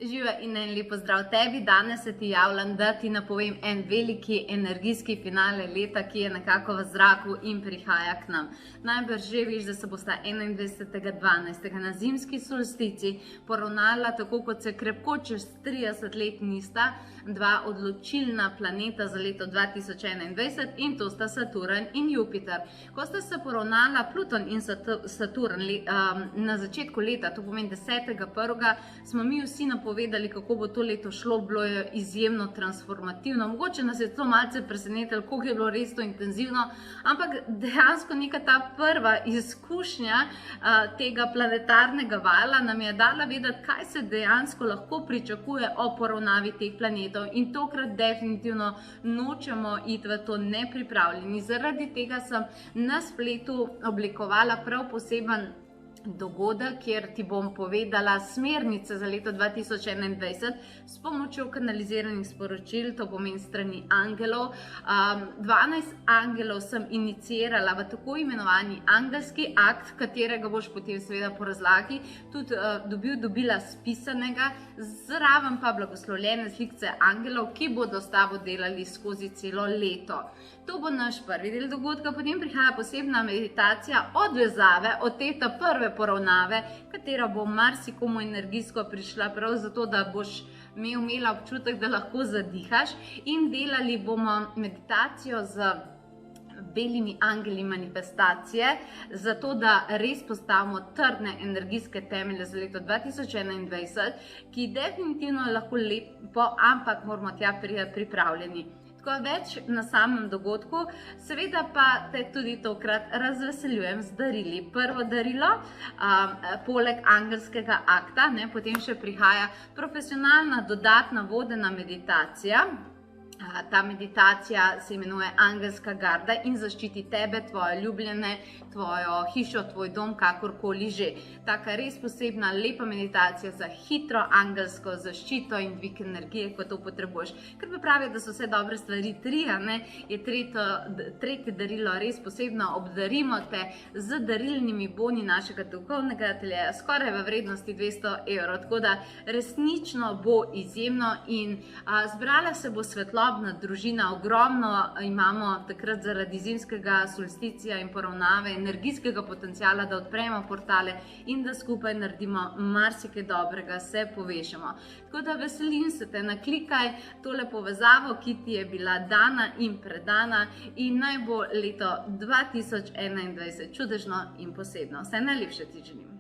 Živa in en lep pozdrav tebi. Danes se ti javljam, da ti napovem en veliki energijski finale leta, ki je nekako v zraku in prihaja k nam. Najbrž že veš, da se bosta 21.12. na zimski solstici poravnala, tako kot se krepko čez 30 let nista, dva odločilna planeta za leto 2021 in to sta Saturn in Jupiter. Ko sta se poravnala Pluton in Saturn na začetku leta, to pomeni 10.1., smo mi vsi napovedali, kako bo to leto šlo, bilo je izjemno transformativno. Mogoče nas je to malce presenetilo, koliko je bilo res to intenzivno, ampak dejansko neka ta prva izkušnja tega planetarnega vala nam je dala vedeti, kaj se dejansko lahko pričakuje o poravnavi teh planetov. In tokrat definitivno nočemo iti v to nepripravljeni. Zaradi tega sem na spletu oblikovala prav poseben dogodek, kjer ti bom povedala smernice za leto 2021 s pomočjo kanaliziranih sporočil, to pomeni strani angelov. 12 angelov sem inicirala v tako imenovani angelski akt, katerega boš potem seveda po razlagi tudi dobila spisanega, zraven pa blagoslovljene slikce angelov, ki bodo s tabo delali skozi celo leto. To bo naš prvi del dogodka, potem prihaja posebna meditacija odvezave od te prve poravnave, katera bo marsikomu energijsko prišla prav zato, da boš imela občutek, da lahko zadihaš, in delali bomo meditacijo z belimi angeli manifestacije, zato da res postavimo trdne energijske temelje za leto 2021, ki definitivno lahko lepo, ampak moramo tja pripravljeni. Tako več na samem dogodku, seveda pa te tudi tokrat razveseljujem z darili. Prvo darilo, poleg angelskega akta, potem še prihaja profesionalna dodatna vodena meditacija. Ta meditacija se imenuje Angelska garda in zaščiti tebe, tvoje ljubljene, tvojo hišo, tvoj dom, kakorkoli že. Taka res posebna, lepa meditacija za hitro angelsko zaščito in dvig energije, ko to potrebuješ. Ker pa pravijo, da so vse dobre stvari tri, je tretje darilo res posebno. Obdarimo te z darilnimi boni našega duhovnega ateljeja, skoraj v vrednosti 200 evrov. Tako da resnično bo izjemno in zbrala se bo svetloba družina, ogromno imamo takrat zaradi zimskega solsticija in poravnave energijskega potencijala, da odpremo portale in da skupaj naredimo marsikaj dobrega, se povežemo. Tako da veselim se te, naklikaj tole povezavo, ki ti je bila dana in predana, in naj bo leto 2021 čudežno in posebno. Vse najlepše ti želim.